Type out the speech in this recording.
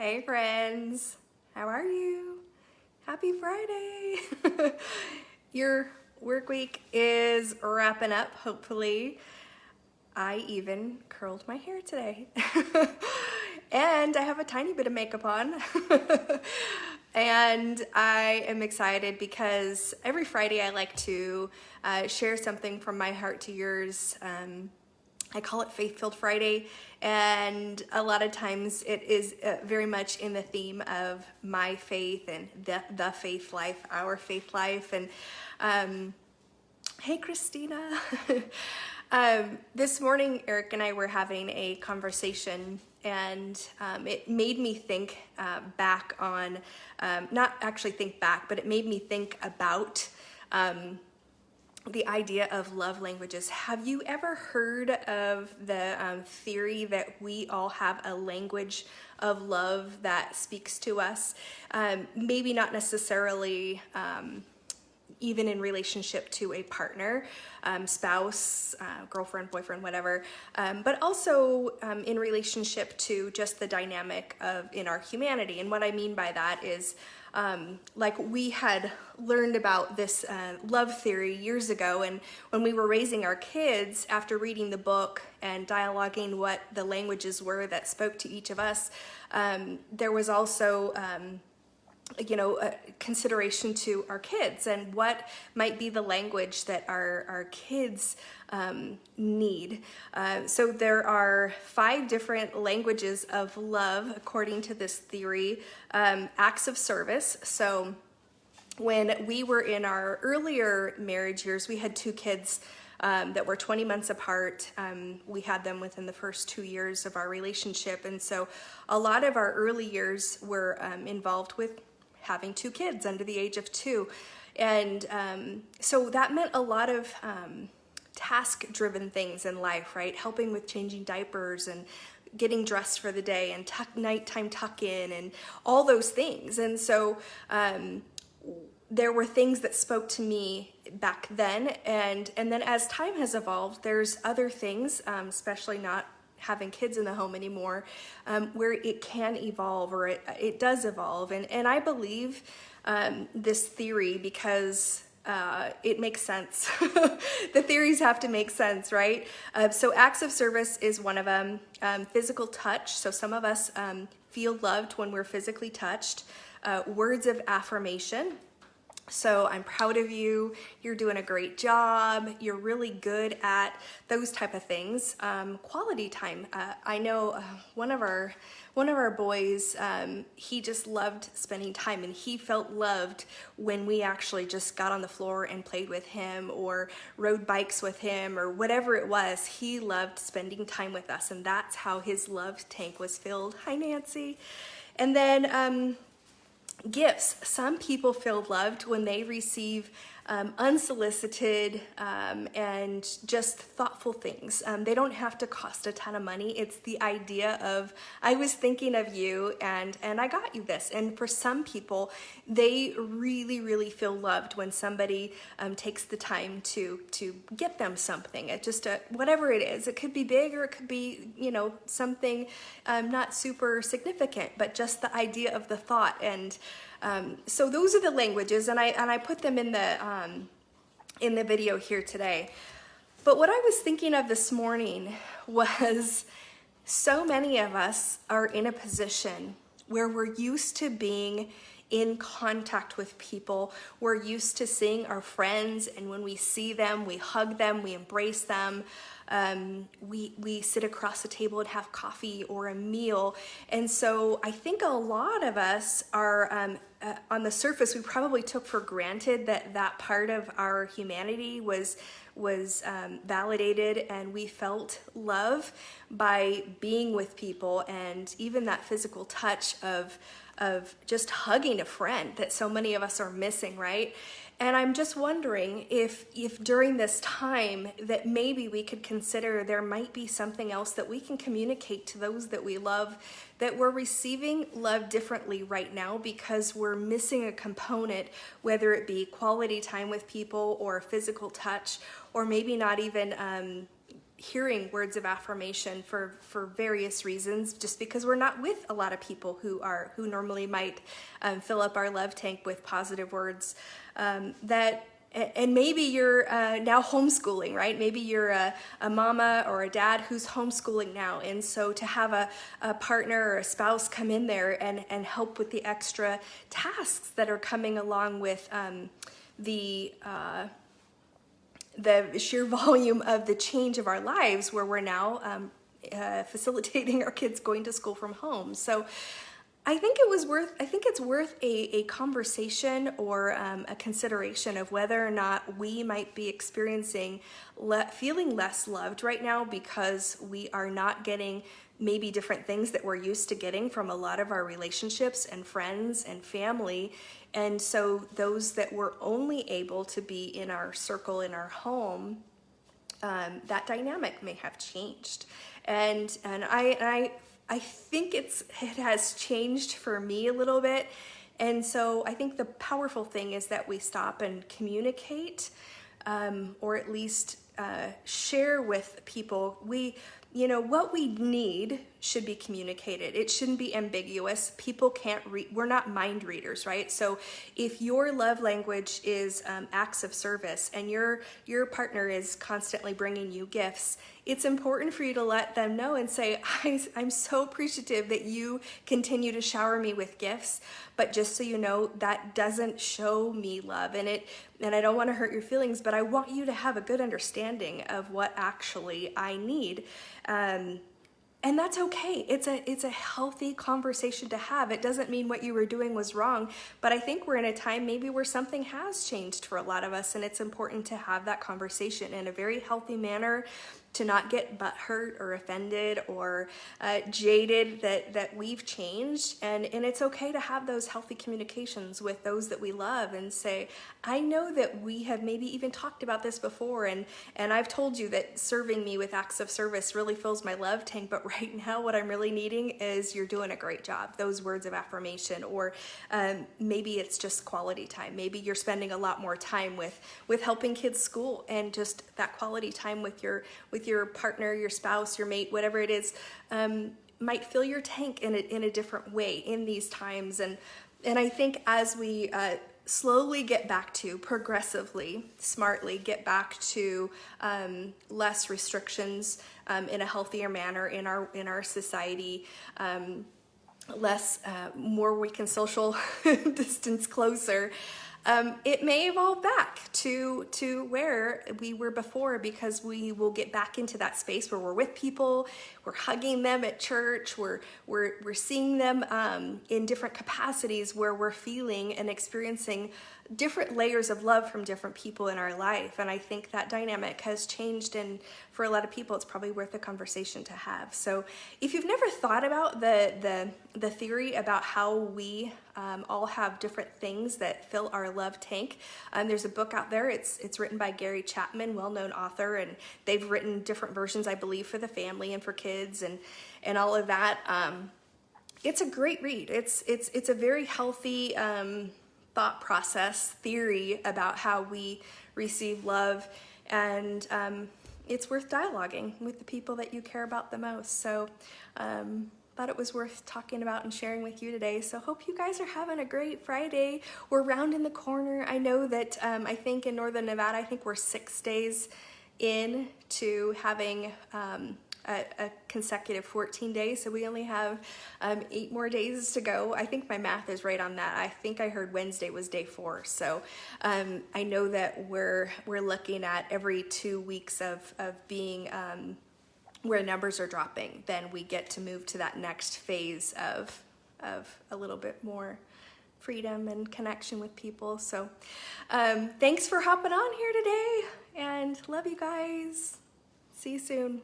Hey friends, how are you? Happy Friday! Your work week is wrapping up, hopefully. I even curled my hair today. And I have a tiny bit of makeup on. And I am excited because every Friday I like to share something from my heart to yours. I call it Faith-Filled Friday, and a lot of times it is very much in the theme of my faith and the faith life, our faith life. And hey, Christina. This morning, Eric and I were having a conversation, and it made me think back on, not actually think back, but it made me think about the idea of love languages. Have you ever heard of the theory that we all have a language of love that speaks to us? Maybe not necessarily even in relationship to a partner, spouse, girlfriend, boyfriend, whatever, but also in relationship to just the dynamic of in our humanity. And what I mean by that is like we had learned about this love theory years ago, and when we were raising our kids, after reading the book and dialoguing what the languages were that spoke to each of us, there was also consideration to our kids and what might be the language that our kids need. So there are 5 different languages of love according to this theory. Acts of service. So when we were in our earlier marriage years, we had 2 kids that were 20 months apart. We had them within the first 2 years of our relationship. And so a lot of our early years were involved with having 2 kids under the age of 2. And so that meant a lot of task-driven things in life, right? Helping with changing diapers and getting dressed for the day and nighttime tuck-in and all those things. And so there were things that spoke to me back then. And then as time has evolved, there's other things, especially not having kids in the home anymore, where it can evolve, or it does evolve. And I believe this theory because it makes sense. The theories have to make sense, right? So acts of service is one of them. Physical touch. So some of us feel loved when we're physically touched. Words of affirmation. So I'm proud of you, you're doing a great job, you're really good at those type of things. Quality time. I know one of our boys, he just loved spending time, and he felt loved when we actually just got on the floor and played with him or rode bikes with him or whatever it was. He loved spending time with us, and that's how his love tank was filled. Hi, Nancy. And then gifts. Some people feel loved when they receive unsolicited and just thoughtful things. They don't have to cost a ton of money. It's the idea of, I was thinking of you and I got you this. And for some people, they really, really feel loved when somebody takes the time to get them something. It just whatever it is. It could be big or it could be, something not super significant, but just the idea of the thought. And so those are the languages, and I put them in the video here today. But what I was thinking of this morning was so many of us are in a position where we're used to being in contact with people. We're used to seeing our friends, and when we see them, we hug them, we embrace them. We sit across the table and have coffee or a meal. And so I think a lot of us are, on the surface, we probably took for granted that part of our humanity was validated, and we felt love by being with people, and even that physical touch of just hugging a friend that so many of us are missing, right? And I'm just wondering if during this time that maybe we could consider there might be something else that we can communicate to those that we love, that we're receiving love differently right now because we're missing a component, whether it be quality time with people or physical touch, or maybe not even hearing words of affirmation for various reasons, just because we're not with a lot of people who normally might fill up our love tank with positive words. And maybe you're now homeschooling, right? Maybe you're a mama or a dad who's homeschooling now. And so to have a partner or a spouse come in there and help with the extra tasks that are coming along with the sheer volume of the change of our lives, where we're now facilitating our kids going to school from home. So I think it's worth a conversation or a consideration of whether or not we might be experiencing feeling less loved right now because we are not getting maybe different things that we're used to getting from a lot of our relationships and friends and family. And so those that were only able to be in our circle, in our home, that dynamic may have changed. And I think it has changed for me a little bit. And so I think the powerful thing is that we stop and communicate, or at least share with people. What we need should be communicated. It shouldn't be ambiguous. People can't read. We're not mind readers, right? So if your love language is acts of service and your partner is constantly bringing you gifts, it's important for you to let them know and say, I'm so appreciative that you continue to shower me with gifts, but just so you know, that doesn't show me love, and I don't want to hurt your feelings, but I want you to have a good understanding of what actually I need. And that's okay. It's a healthy conversation to have. It doesn't mean what you were doing was wrong, but I think we're in a time maybe where something has changed for a lot of us, and it's important to have that conversation in a very healthy manner, to not get butthurt or offended or jaded that we've changed. And it's okay to have those healthy communications with those that we love and say, I know that we have maybe even talked about this before, and I've told you that serving me with acts of service really fills my love tank, but right now what I'm really needing is you're doing a great job. Those words of affirmation, or maybe it's just quality time. Maybe you're spending a lot more time with helping kids school, and just that quality time with your partner, your spouse, your mate, whatever it is, might fill your tank in a different way in these times. And I think as we slowly get back to, progressively, smartly get back to less restrictions in a healthier manner in our society, more we can social distance closer. It may evolve back to where we were before, because we will get back into that space where we're with people, we're hugging them at church, we're seeing them in different capacities, where we're feeling and experiencing different layers of love from different people in our life. And I think that dynamic has changed, and for a lot of people it's probably worth a conversation to have. So if you've never thought about the theory about how we all have different things that fill our love tank, there's a book out there. It's written by Gary Chapman, well-known author, and they've written different versions, I believe, for the family and for kids and all of that. It's a great read. It's a very healthy thought process, theory about how we receive love, and it's worth dialoguing with the people that you care about the most. So thought it was worth talking about and sharing with you today. So hope you guys are having a great Friday. We're rounding the corner. I know that I think in Northern Nevada, I think we're 6 days in to having a consecutive 14 days, so we only have 8 more days to go. I think my math is right on that. I think I heard Wednesday was day 4, so I know that we're looking at every 2 weeks of being where numbers are dropping. Then we get to move to that next phase of a little bit more freedom and connection with people. So thanks for hopping on here today, and love you guys. See you soon.